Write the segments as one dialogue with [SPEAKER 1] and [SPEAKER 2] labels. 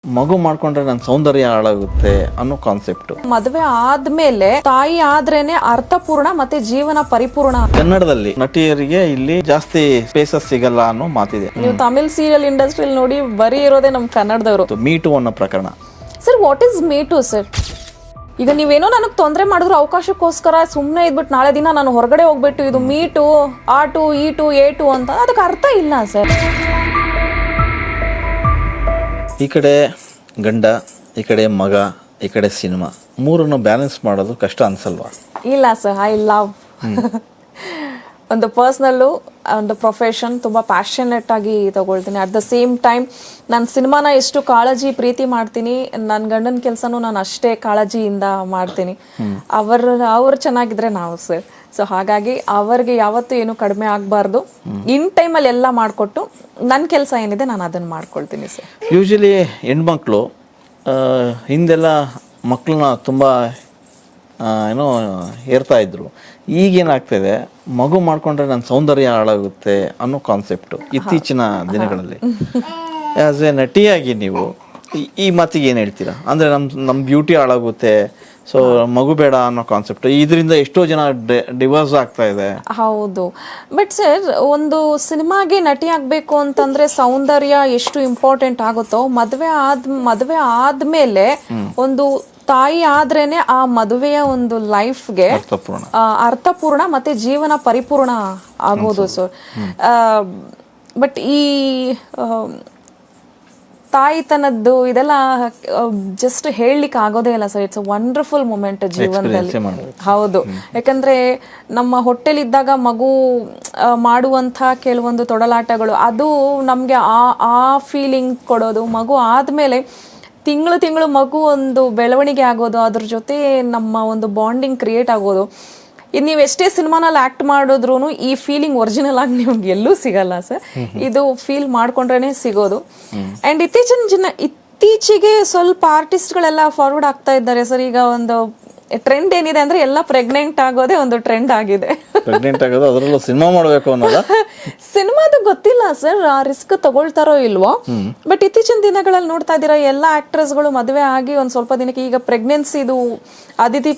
[SPEAKER 1] ಮಗು ಮಾಡ್ಕೊಂಡ್ರೆ ನನ್ನ ಸೌಂದರ್ಯ ಹಾಳಾಗುತ್ತೆ ಅನ್ನೋ ಕಾನ್ಸೆಪ್ಟ್.
[SPEAKER 2] ಮದುವೆ ಆದ್ಮೇಲೆ ತಾಯಿ ಆದ್ರೇನೆ ಅರ್ಥಪೂರ್ಣ ಮತ್ತೆ ಜೀವನ ಪರಿಪೂರ್ಣ.
[SPEAKER 1] ಕನ್ನಡದಲ್ಲಿ ನಟಿಯರಿಗೆ ಇಲ್ಲಿ ಜಾಸ್ತಿ ಸ್ಪೇಸಸ್ ಸಿಗಲ್ಲ ಅನ್ನೋ ಮಾತಿದೆ.
[SPEAKER 2] ನೀವು ತಮಿಳ್ ಸೀರಿಯಲ್ ಇಂಡಸ್ಟ್ರಿಯಲ್ಲಿ ನೋಡಿ ಬರೀ ಇರೋದೇ ನಮ್ ಕನ್ನಡದವರು.
[SPEAKER 1] ಮೀಟು ಅನ್ನೋ ಪ್ರಕರಣ.
[SPEAKER 2] Sir what is me too sir? ಈಗ ನೀವೇನೋ ನನಗೆ ತೊಂದರೆ ಮಾಡಿದ್ರು ಅವಕಾಶಕ್ಕೋಸ್ಕರ ಸುಮ್ಮನೆ ಇದ್ಬಿಟ್ಟು ನಾಳೆ ದಿನ ನಾನು ಹೊರಗಡೆ ಹೋಗ್ಬಿಟ್ಟು ಇದು ಮೀಟು A2 E2 A2 ಅಂತ ಅದಕ್ಕೆ ಅರ್ಥ ಇಲ್ಲ ಸರ್.
[SPEAKER 1] ಈ ಕಡೆ ಗಂಡ, ಈ ಕಡೆ ಮಗ, ಈ ಕಡೆ ಸಿನಿಮಾ, ಮೂರನ್ನು ಬ್ಯಾಲೆನ್ಸ್ ಮಾಡೋದು ಕಷ್ಟ ಅನ್ಸಲ್ವಾ?
[SPEAKER 2] ಇಲ್ಲ ಸರ್, ಐ ಲವ್ ಒಂದು ಪರ್ಸ್ನಲ್ಲು ಒಂದು ಪ್ರೊಫೆಷನ್ ತುಂಬ ಪ್ಯಾಷನೆಟ್ ಆಗಿ ತಗೊಳ್ತೀನಿ. ಅಟ್ ದ ಸೇಮ್ ಟೈಮ್ ನಾನು ಸಿನಿಮಾನ ಎಷ್ಟು ಕಾಳಜಿ ಪ್ರೀತಿ ಮಾಡ್ತೀನಿ, ನನ್ನ ಗಂಡನ ಕೆಲಸನೂ ನಾನು ಅಷ್ಟೇ ಕಾಳಜಿಯಿಂದ ಮಾಡ್ತೀನಿ. ಅವ್ರು ಚೆನ್ನಾಗಿದ್ರೆ ನಾವು ಸರ್. ಸೊ ಹಾಗಾಗಿ ಅವ್ರಿಗೆ ಯಾವತ್ತೂ ಏನು ಕಡಿಮೆ ಆಗಬಾರ್ದು. ಇನ್ ಟೈಮಲ್ಲಿ ಎಲ್ಲ ಮಾಡಿಕೊಟ್ಟು ನನ್ನ ಕೆಲಸ ಏನಿದೆ ನಾನು ಅದನ್ನು ಮಾಡ್ಕೊಳ್ತೀನಿ ಸರ್.
[SPEAKER 1] ಯೂಶಲಿ ಹೆಣ್ಮಕ್ಳು ಹಿಂದೆಲ್ಲ ಮಕ್ಕಳನ್ನ ತುಂಬ ಏನೋ ಹೇರ್ತಾ ಇದ್ರು. ಈಗೇನಾಗ್ತಿದೆ, ಮಗು ಮಾಡ್ಕೊಂಡ್ರೆ ನನ್ನ ಸೌಂದರ್ಯ ಹಾಳಾಗುತ್ತೆ ಅನ್ನೋ ಕಾನ್ಸೆಪ್ಟು ಇತ್ತೀಚಿನ ದಿನಗಳಲ್ಲಿ. ಆ್ಯಸ್ ಎ ನಟಿಯಾಗಿ ನೀವು ಈ ಮಾತಿಗೆ ಏನು ಹೇಳ್ತೀರಾ? ಅಂದರೆ ನಮ್ಮ ಬ್ಯೂಟಿ ಹಾಳಾಗುತ್ತೆ, ಸೊ ಮಗು ಬೇಡ ಅನ್ನೋ ಕಾನ್ಸೆಪ್ಟ್, ಇದರಿಂದ ಎಷ್ಟೋ ಜನ ಡಿವೋರ್ಸ್ ಆಗ್ತಾ ಇದೆ.
[SPEAKER 2] ಹೌದು, ಬಟ್ ಸರ್ ಒಂದು ಸಿನಿಮಾಗೆ ನಟಿ ಆಗಬೇಕು ಅಂತಂದ್ರೆ ಸೌಂದರ್ಯ ಎಷ್ಟು ಇಂಪಾರ್ಟೆಂಟ್ ಆಗುತ್ತೋ, ಮದುವೆ ಆದ್ಮೇಲೆ ಒಂದು ತಾಯಿ ಆದ್ರೇನೆ ಆ ಮದುವೆಯ ಒಂದು ಲೈಫ್ಗೆ ಅರ್ಥಪೂರ್ಣ ಮತ್ತೆ ಜೀವನ ಪರಿಪೂರ್ಣ ಆಗೋದು ಸರ್. ಬಟ್ ಈ ತಾಯಿತನದ್ದು ಇದೆಲ್ಲ ಜಸ್ಟ್ ಹೇಳಲಿಕ್ಕೆ ಆಗೋದೇ ಇಲ್ಲ ಸರ್. ಇಟ್ಸ್ ಅ ವಂಡರ್ಫುಲ್ ಮೂಮೆಂಟ್ ಜೀವನದಲ್ಲಿ. ಹೌದು, ಯಾಕಂದ್ರೆ ನಮ್ಮ ಹೊಟ್ಟೆಲಿದ್ದಾಗ ಮಗು ಮಾಡುವಂಥ ಕೆಲವೊಂದು ತೊಡಲಾಟಗಳು ಅದು ನಮಗೆ ಆ ಫೀಲಿಂಗ್ ಕೊಡೋದು. ಮಗು ಆದಮೇಲೆ ತಿಂಗಳು ಮಗು ಒಂದು ಬೆಳವಣಿಗೆ ಆಗೋದು, ಅದ್ರ ಜೊತೆ ನಮ್ಮ ಒಂದು ಬಾಂಡಿಂಗ್ ಕ್ರಿಯೇಟ್ ಆಗೋದು. ಇದು ನೀವು ಎಷ್ಟೇ ಸಿನಿಮಾನಲ್ಲಿ ಆಕ್ಟ್ ಮಾಡಿದ್ರು ಈ ಫೀಲಿಂಗ್ ಒರಿಜಿನಲ್ ಆಗಿ ನಿಮ್ಗೆ ಎಲ್ಲೂ ಸಿಗಲ್ಲ ಸರ್. ಇದು ಫೀಲ್ ಮಾಡ್ಕೊಂಡ್ರೇನೆ ಸಿಗೋದು. ಅಂಡ್ ಇತ್ತೀಚೆಗೆ ಸ್ವಲ್ಪ ಆರ್ಟಿಸ್ಟ್ಗಳೆಲ್ಲ ಫಾರ್ವರ್ಡ್ ಆಗ್ತಾ ಇದ್ದಾರೆ ಸರ್. ಈಗ ಒಂದು ಟ್ರೆಂಡ್ ಏನಿದೆ ಅಂದ್ರೆ ಎಲ್ಲ ಪ್ರೆಗ್ನೆಂಟ್ ಆಗೋದೇ ಒಂದು ಟ್ರೆಂಡ್ ಆಗಿದೆ.
[SPEAKER 1] ಪ್ರೆಗ್ನೆಂಟ್ ಆಗೋದು, ಅದರಲ್ಲೂ ಸಿನಿಮಾ ಮಾಡಬೇಕು ಅನ್ನೋದ
[SPEAKER 2] ಸಿನಿಮಾದು ಗೊತ್ತಿಲ್ಲ ಸರ್, ಆ ರಿಸ್ಕ್ ತಗೊಳ್ತಾರೋ ಇಲ್ವೋ. ಬಟ್ ಇತ್ತೀಚಿನ ದಿನಗಳಲ್ಲಿ ನೋಡ್ತಾ ಇದ್ದೀರಾ ಎಲ್ಲ ಆಕ್ಟ್ರೆಸ್ಗಳು ಮದುವೆ ಆಗಿ ಒಂದ್ ಸ್ವಲ್ಪ ದಿನಕ್ಕೆ, ಈಗ ಪ್ರೆಗ್ನೆನ್ಸಿದು ಅದಿತಿ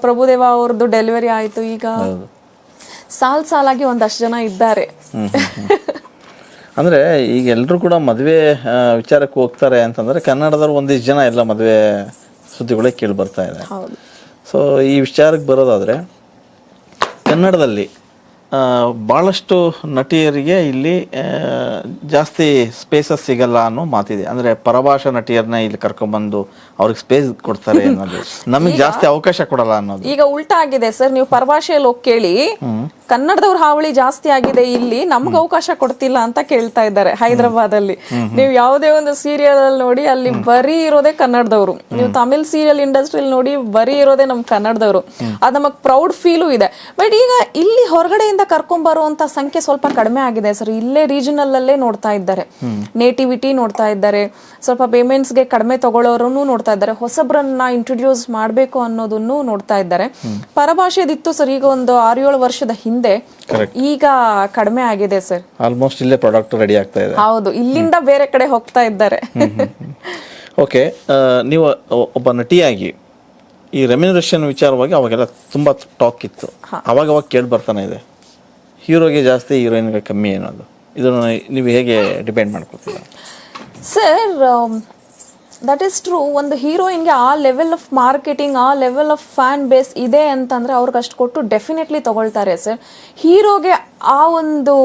[SPEAKER 2] ಪ್ರಭುದೇವ ಅವ್ರದ್ದು ಡೆಲಿವರಿ ಆಯ್ತು. ಈಗ ಸಾಲಾಗಿ ಒಂದಷ್ಟು ಜನ ಇದ್ದಾರೆ.
[SPEAKER 1] ಅಂದ್ರೆ ಈಗ ಎಲ್ರು ಕೂಡ ಮದುವೆ ವಿಚಾರಕ್ಕೆ ಹೋಗ್ತಾರೆ ಅಂತಂದ್ರೆ ಕನ್ನಡದವ್ರು ಒಂದಿಷ್ಟು ಜನ ಎಲ್ಲ ಮದುವೆ ಸುದ್ದಿಗಳೇ ಕೇಳಿ ಬರ್ತಾ ಇದೆ. ಸೊ ಈ ವಿಚಾರಕ್ಕೆ ಬರೋದಾದರೆ, ಕನ್ನಡದಲ್ಲಿ ಭಾಳಷ್ಟು ನಟಿಯರಿಗೆ ಇಲ್ಲಿ ಜಾಸ್ತಿ ಸ್ಪೇಸಸ್ ಸಿಗಲ್ಲ ಅನ್ನೋ ಮಾತಿದೆ. ಅಂದರೆ ಪರಭಾಷಾ ನಟಿಯರನ್ನ ಇಲ್ಲಿ ಕರ್ಕೊಂಡ್ಬಂದು ಅವ್ರಿಗೆ ಸ್ಪೇಸ್ ಕೊಡ್ತಾರೆ ಅನ್ನೋದು, ನಮಗೆ ಜಾಸ್ತಿ ಅವಕಾಶ ಕೊಡಲ್ಲ ಅನ್ನೋದು.
[SPEAKER 2] ಈಗ ಉಲ್ಟಾ ಆಗಿದೆ ಸರ್. ನೀವು ಪರಭಾಷೆಯಲ್ಲಿ ಹೋಗಿ ಕೇಳಿ, ಕನ್ನಡದವ್ರ ಹಾವಳಿ ಜಾಸ್ತಿ ಆಗಿದೆ ಇಲ್ಲಿ, ನಮ್ಗೆ ಅವಕಾಶ ಕೊಡ್ತಿಲ್ಲ ಅಂತ ಕೇಳ್ತಾ ಇದ್ದಾರೆ ಹೈದರಾಬಾದಲ್ಲಿ. ನೀವು ಯಾವುದೇ ಒಂದು ಸೀರಿಯಲ್ ಅಲ್ಲಿ ನೋಡಿ, ಅಲ್ಲಿ ಬರೀ ಇರೋದೇ ಕನ್ನಡದವರು. ನೀವು ತಮಿಳ್ ಸೀರಿಯಲ್ ಇಂಡಸ್ಟ್ರಿಯಲ್ಲಿ ನೋಡಿ ಬರೀ ಇರೋದೇ ನಮ್ ಕನ್ನಡದವರು. ಅದು ನಮಗ್ ಪ್ರೌಡ್ ಫೀಲು ಇದೆ. ಬಟ್ ಈಗ ಇಲ್ಲಿ ಹೊರಗಡೆಯಿಂದ ಕರ್ಕೊಂಡ್ ಬರುವಂತ ಸಂಖ್ಯೆ ಸ್ವಲ್ಪ ಕಡಿಮೆ ಆಗಿದೆ ಸರ್. ಇಲ್ಲೇ ರೀಜನಲ್ ಅಲ್ಲೇ ನೋಡ್ತಾ ಇದ್ದಾರೆ, ನೇಟಿವಿಟಿ ನೋಡ್ತಾ ಇದ್ದಾರೆ, ಸ್ವಲ್ಪ ಪೇಮೆಂಟ್ಸ್ಗೆ ಕಡಿಮೆ ತಗೊಳ್ಳೋರನ್ನು ನೋಡ್ತಾ ಇದ್ದಾರೆ, ಹೊಸಬ್ರನ್ನ ಇಂಟ್ರೊಡ್ಯೂಸ್ ಮಾಡಬೇಕು ಅನ್ನೋದನ್ನು ನೋಡ್ತಾ ಇದ್ದಾರೆ. ಪರಭಾಷೆದಿತ್ತು ಸರ್ ಈಗ ಒಂದು 6-7 ವರ್ಷದ ಹಿಂದೆ, ಈಗ ಕಡಿಮೆ ಆಗಿದೆ ಸರ್.
[SPEAKER 1] ಆಲ್ಮೋಸ್ಟ್ ಇಲ್ಲೇ ಪ್ರಾಡಕ್ಟ್ ರೆಡಿ ಆಗ್ತಾ ಇದೆ.
[SPEAKER 2] ಹೌದು, ಇಲ್ಲಿಂದ ಬೇರೆ ಕಡೆ ಹೋಗ್ತಾ ಇದ್ದಾರೆ.
[SPEAKER 1] ಓಕೆ, ನೀವು ಒಬ್ಬ ನಟಿಯಾಗಿ ಈ ರೆಮ್ಯುನರೇಷನ್ ವಿಚಾರವಾಗಿ ಅವಾಗೆಲ್ಲ ತುಂಬ ಟಾಕ್ ಇತ್ತು. ಅವಾಗ ಕೇಳಿ ಬರ್ತಾನೆ ಇದೆ, ಹೀರೋಗೆ ಜಾಸ್ತಿ ಹೀರೋಯಿನ್ಗೆ ಕಮ್ಮಿ ಅನ್ನೋದು. ಇದನ್ನು ನೀವು ಹೇಗೆ ಡಿಪೆಂಡ್ ಮಾಡ್ಕೊತೀರ
[SPEAKER 2] ಸರ್? That is true. ಒಂದು ಹೀರೋಯಿನ್ಗೆ ಆ ಲೆವೆಲ್ ಆಫ್ ಮಾರ್ಕೆಟಿಂಗ್, ಆ ಲೆವೆಲ್ ಆಫ್ ಫ್ಯಾನ್ ಬೇಸ್ ಇದೆ ಅಂತಂದ್ರೆ ಅವ್ರಿಗೆ ಅಷ್ಟು ಕೊಟ್ಟು ಡೆಫಿನೆಟ್ಲಿ ತಗೊಳ್ತಾರೆ ಸರ್. ಹೀರೋಗೆ ಆ ಒಂದು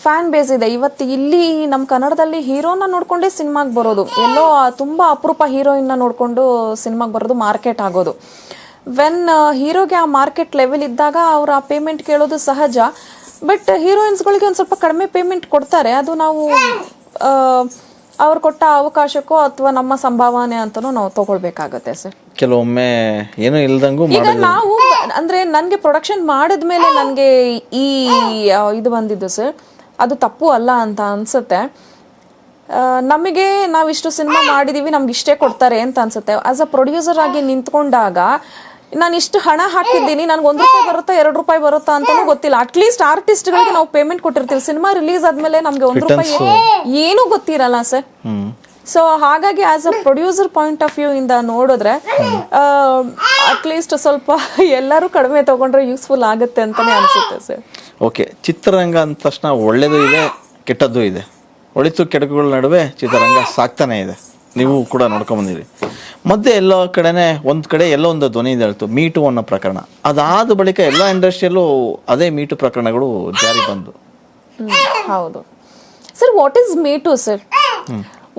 [SPEAKER 2] ಫ್ಯಾನ್ ಬೇಸ್ ಇದೆ. ಇವತ್ತು ಇಲ್ಲಿ ನಮ್ಮ ಕನ್ನಡದಲ್ಲಿ ಹೀರೋನ ನೋಡ್ಕೊಂಡೇ ಸಿನಿಮಾಗೆ ಬರೋದು, ಎಲ್ಲೋ ತುಂಬ ಅಪರೂಪ ಹೀರೋಯಿನ್ನ ನೋಡಿಕೊಂಡು ಸಿನಿಮಾಗೆ ಬರೋದು, ಮಾರ್ಕೆಟ್ ಆಗೋದು. ವೆನ್ ಹೀರೋಗೆ ಆ ಮಾರ್ಕೆಟ್ ಲೆವೆಲ್ ಇದ್ದಾಗ ಅವ್ರು ಆ ಪೇಮೆಂಟ್ ಕೇಳೋದು ಸಹಜ. ಬಟ್ ಹೀರೋಯಿನ್ಸ್ಗಳಿಗೆ ಒಂದು ಸ್ವಲ್ಪ ಕಡಿಮೆ ಪೇಮೆಂಟ್ ಕೊಡ್ತಾರೆ. ಅದು ನಾವು ಅವ್ರು ಕೊಟ್ಟ ಅವಕಾಶಕ್ಕೋ ಅಥವಾ ನಮ್ಮ ಸಂಭಾವನೆ ಅಂತನೂ ನಾವು ತಗೊಳ್ಬೇಕಾಗತ್ತೆ ಸರ್.
[SPEAKER 1] ಕೆಲವೊಮ್ಮೆ ಏನೂ ಇಲ್ದಂಗೂ
[SPEAKER 2] ಈಗ ನಾವು ಅಂದ್ರೆ ನನಗೆ ಪ್ರೊಡಕ್ಷನ್ ಮಾಡಿದ್ಮೇಲೆ ನನಗೆ ಈ ಇದು ಬಂದಿದ್ದು ಸರ್, ಅದು ತಪ್ಪು ಅಲ್ಲ ಅಂತ ಅನ್ಸುತ್ತೆ. ನಮಗೆ ನಾವಿಷ್ಟು ಸಿನಿಮಾ ಮಾಡಿದೀವಿ, ನಮ್ಗೆ ಇಷ್ಟೇ ಕೊಡ್ತಾರೆ ಅಂತ ಅನ್ಸುತ್ತೆ. ಆಸ್ ಅ ಪ್ರೊಡ್ಯೂಸರ್ ಆಗಿ ನಿಂತ್ಕೊಂಡಾಗ ನಾನು ಇಷ್ಟು ಹಣ ಹಾಕಿದ್ದೀನಿ, ನನ್ಗೆ ₹1 ಬರುತ್ತಾ ₹2 ಬರುತ್ತಾ ಅಂತಾನೂ ಗೊತ್ತಿಲ್ಲ. ಅಟ್ಲೀಸ್ಟ್ ಆರ್ಟಿಸ್ಟ್ಗಳಿಗೆ ನಾವು ಪೇಮೆಂಟ್ ಕೊಟ್ಟಿರ್ತೀವಿ. ಸಿನಿಮಾ ರಿಲೀಸ್ ಆದ್ಮೇಲೆ ನಮ್ಗೆ ₹1 ಏನೂ ಗೊತ್ತಿರಲ್ಲ ಸರ್. ಸೊ ಹಾಗಾಗಿ as a producer point of view ಇಂದ ನೋಡಿದ್ರೆ ಅಟ್ಲೀಸ್ಟ್ ಸ್ವಲ್ಪ ಎಲ್ಲರೂ ಕಡಿಮೆ ತಗೊಂಡ್ರೆ ಯೂಸ್ಫುಲ್ ಆಗುತ್ತೆ ಅಂತಾನೆ ಅನ್ಸುತ್ತೆ ಸರ್.
[SPEAKER 1] ಓಕೆ, ಚಿತ್ರರಂಗ ಅಂದ ತಕ್ಷಣ ಒಳ್ಳೇದು ಇದೆ, ಕೆಟ್ಟದ್ದು ಇದೆ. ಒಳಿತು ಕೆಡುಕುಗಳ ನಡುವೆ ಚಿತ್ರರಂಗ ಸಾಕ್ತಾನೆ ಇದೆ. ನೀವು ಕೂಡ ನೋಡ್ಕೊಂಬಂದಿರಿ. ಮಧ್ಯೆ ಎಲ್ಲೋ ಕಡೆನೆ ಒಂದು ಕಡೆ ಎಲ್ಲೋ ಒಂದು ಧ್ವನಿ ಹೇಳ್ತು ಮೀಟು ಅನ್ನೋ ಪ್ರಕರಣ. ಅದಾದ ಬಳಿಕ ಎಲ್ಲ ಇಂಡಸ್ಟ್ರಿಯಲ್ಲೂ ಅದೇ ಮೀಟು ಪ್ರಕರಣಗಳು ಜಾರಿ ಬಂದು.
[SPEAKER 2] ಹೌದು ಸರ್. What is me too sir?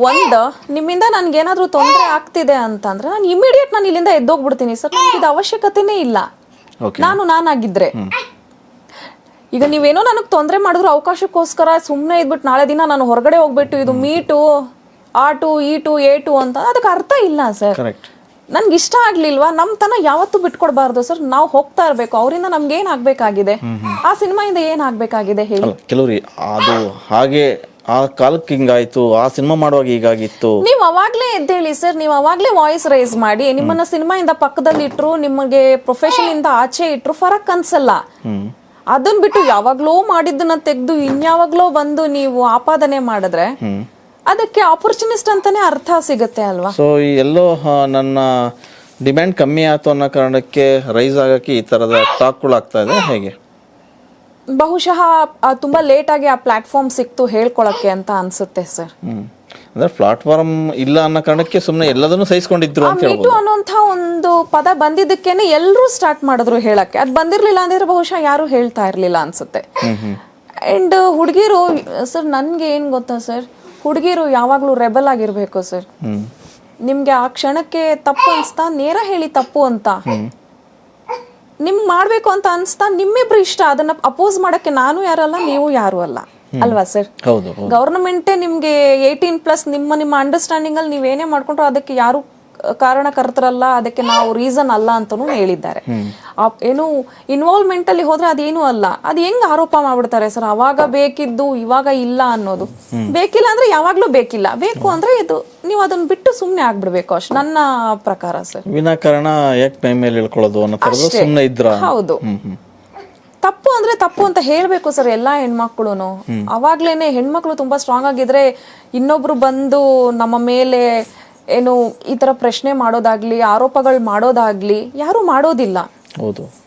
[SPEAKER 2] ಒಂದು, ನಿಮ್ಮಿಂದ ನನ್ಗೇನಾದ್ರೂ ತೊಂದರೆ ಆಗ್ತಿದೆ ಅಂತಂದ್ರೆ ನಾನು ಇಮಿಡಿಯೇಟ್ ನಾನು ಇಲ್ಲಿಂದ ಎದ್ದೋಗ್ಬಿಡ್ತೀನಿ ಸರ್. ನನಗೆ ಇದು ಅವಶ್ಯಕತೆನೇ ಇಲ್ಲ. ನಾನಾಗಿದ್ರೆ ಈಗ ನೀವೇನೋ ನನಗೆ ತೊಂದರೆ ಮಾಡಿದ್ರು ಅವಕಾಶಕ್ಕೋಸ್ಕರ ಸುಮ್ಮನೆ ಇದ್ಬಿಟ್ಟು ನಾಳೆ ದಿನ ನಾನು ಹೊರಗಡೆ ಹೋಗ್ಬಿಟ್ಟು ಇದು ಮೀಟು ಆಟು ಈಟು ಏಟು ಅಂತ ಅದಕ್ಕೆ ಅರ್ಥ ಇಲ್ಲ ಸರ್. ನನ್ಗೆ ಇಷ್ಟ ಆಗ್ಲಿಲ್ವಾ ನಮ್ ತನ ಯಾವತ್ತೂ ಬಿಟ್ಕೊಡ್ಬಾರ್ದು ಸರ್. ನಾವು ಹೋಗ್ತಾ ಇರ್ಬೇಕು. ಅವರಿಂದ ನಮ್ಗೆ ಏನ್ ಆಗ್ಬೇಕಾಗಿದೆ, ಆ ಸಿನಿಮಾಯಿಂದ ಏನ್ ಆಗ್ಬೇಕಾಗಿದೆ ಹೇಳಿ.
[SPEAKER 1] ಕೆಲವ್ರಿ ಅದು ಹಾಗೆ ಆ ಕಾಲಕ್ಕೆ ಹಿಂಗಾಯ್ತು, ಆ ಸಿನಿಮಾ ಮಾಡುವಾಗ ಹೀಗಾಗಿತ್ತು.
[SPEAKER 2] ನೀವು ಅವಾಗ್ಲೇ ಎದ್ದೇಳಿ ಸರ್. ನೀವು ಅವಾಗ್ಲೇ ವಾಯ್ಸ್ ರೈಸ್ ಮಾಡಿ. ನಿಮ್ಮನ್ನ ಸಿನಿಮಾಯಿಂದ ಪಕ್ಕದಲ್ಲಿ ಇಟ್ರು, ನಿಮಗೆ ಪ್ರೊಫೆಷನ್ ಇಂದ ಆಚೆ ಇಟ್ರು ಫರಕ್ ಅನ್ಸಲ್ಲ. ಅದನ್ ಬಿಟ್ಟು ಯಾವಾಗ್ಲೋ ಮಾಡಿದ್ದನ್ನ ತೆಗೆದು ಇನ್ಯಾವಾಗ್ಲೋ ಬಂದು ನೀವು ಆಪಾದನೆ ಮಾಡಿದ್ರೆ ಅದಕ್ಕೆ ಆಪರ್ಚುನಿಸ್ಟ್ ಅಂತಾನೆ ಅರ್ಥ ಸಿಗುತ್ತೆ ಅಲ್ವಾ?
[SPEAKER 1] ಸೊ ಎಲ್ಲೋ ನನ್ನ ಡಿಮ್ಯಾಂಡ್ ಕಮ್ಮಿ ಆಯ್ತು ಅನ್ನೋ ಕಾರಣಕ್ಕೆ ರೈಸ್ ಆಗಕ್ಕೆ ಈ ತರದ ಟಾಕ್ಗಳು ಆಗ್ತಾ ಇದೆ ಹೇಗೆ?
[SPEAKER 2] ಬಹುಶಃ ತುಂಬಾ ಲೇಟ್ ಆಗಿ ಆ ಪ್ಲಾಟ್ಫಾರ್ಮ್ ಸಿಕ್ತು ಹೇಳ್ಕೊಳಕ್ಕೆ ಅಂತ ಅನ್ಸುತ್ತೆ ಸರ್.
[SPEAKER 1] ಅಂದ್ರೆ ಪ್ಲಾಟ್ಫಾರ್ಮ್ ಇಲ್ಲ ಅನ್ನೋ ಕಾರಣಕ್ಕೆ ಸುಮ್ಮನೆ ಎಲ್ಲದನ್ನು ಸಹಿಸ್ಕೊಂಡಿದ್ರು ಅಂತ ಹೇಳ್ಬೋದು.
[SPEAKER 2] ಮೀಟು ಅನ್ನೋಂಥ ಒಂದು ಪದ ಬಂದಿದ್ದಕ್ಕೇನೆ ಎಲ್ಲರೂ ಸ್ಟಾರ್ಟ್ ಮಾಡಿದ್ರು ಹೇಳಕ್ಕೆ. ಅದು ಬಂದಿರ್ಲಿಲ್ಲ ಅಂದ್ರೆ ಬಹುಶಃ ಯಾರು ಹೇಳ್ತಾ ಇರ್ಲಿಲ್ಲ ಅನ್ಸುತ್ತೆ. ಅಂಡ್ ಹುಡುಗಿರು ಸರ್, ನನ್ಗೆ ಏನ್ ಗೊತ್ತಾ ಸರ್, ಹುಡುಗಿರು ಯಾವಾಗ್ಲೂ ರೆಬಲ್ ಆಗಿರ್ಬೇಕು ಸರ್. ನಿಮ್ಗೆ ಆ ಕ್ಷಣಕ್ಕೆ ತಪ್ಪು ಅನ್ಸ್ತಾ ನೇರ ಹೇಳಿ ತಪ್ಪು ಅಂತ. ನಿಮ್ಗೆ ಮಾಡ್ಬೇಕು ಅಂತ ಅನ್ಸ್ತಾ ನಿಮ್ಮಿಬ್ರು ಇಷ್ಟ, ಅದನ್ನ ಅಪೋಸ್ ಮಾಡಕ್ಕೆ ನಾನು ಯಾರಲ್ಲ, ನೀವು ಯಾರು ಅಲ್ಲ ಅಲ್ವಾ ಸರ್? ಗವರ್ನಮೆಂಟೇ ನಿಮ್ಗೆ 18+ ನಿಮ್ಮ ಅಂಡರ್ಸ್ಟ್ಯಾಂಡಿಂಗ್ ಅಲ್ಲಿ ನೀವೇನೇ ಮಾಡ್ಕೊಂಡ್ರು ಅದಕ್ಕೆ ಯಾರು ಕಾರಣಕರ್ತರಲ್ಲ, ಅದಕ್ಕೆ ನಾವು ರೀಸನ್ ಅಲ್ಲ ಅಂತಾನು ಹೇಳಿದ್ದಾರೆ. ಏನು ಇನ್ವಾಲ್ವ್ಮೆಂಟ್ ಅಲ್ಲಿ ಹೋದ್ರೆ ಅದೇನು ಅಲ್ಲ. ಅದ್ ಹೆಂಗ್ ಆರೋಪ ಮಾಡ್ಬಿಡ್ತಾರೆ ಸರ್, ಅವಾಗ ಬೇಕಿದ್ದು ಇವಾಗ ಇಲ್ಲ ಅನ್ನೋದು. ಬೇಕಿಲ್ಲ ಅಂದ್ರೆ ಯಾವಾಗ್ಲೂ ಬೇಕಿಲ್ಲ, ಬೇಕು ಅಂದ್ರೆ ಇದು ನೀವು ಅದನ್ನ ಬಿಟ್ಟು ಸುಮ್ನೆ ಆಗ್ಬಿಡ್ಬೇಕು ಅಷ್ಟು ನನ್ನ ಪ್ರಕಾರ ಸರ್.
[SPEAKER 1] ವಿನಾಕಾರಣ ಯಾಕೆ ಮೈ ಮೇಲೆ ಇಳ್ಕೊಳ್ಳೋದು ಅನ್ನೋ ತರದ್ದು ಸುಮ್ನೆ ಇದ್ರ.
[SPEAKER 2] ಹೌದು, ತಪ್ಪು ಅಂದ್ರೆ ತಪ್ಪು ಅಂತ ಹೇಳ್ಬೇಕು ಸರ್ ಎಲ್ಲಾ ಹೆಣ್ಮಕ್ಳುನು. ಅವಾಗ್ಲೇನೆ ಹೆಣ್ಮಕ್ಳು ತುಂಬಾ ಸ್ಟ್ರಾಂಗ್ ಆಗಿದ್ರೆ ಇನ್ನೊಬ್ರು ಬಂದು ನಮ್ಮ ಮೇಲೆ ಏನು ಈ ತರ ಪ್ರಶ್ನೆ ಮಾಡೋದಾಗ್ಲಿ ಆರೋಪಗಳು ಮಾಡೋದಾಗ್ಲಿ ಯಾರು ಮಾಡೋದಿಲ್ಲ.
[SPEAKER 1] ಹೌದು,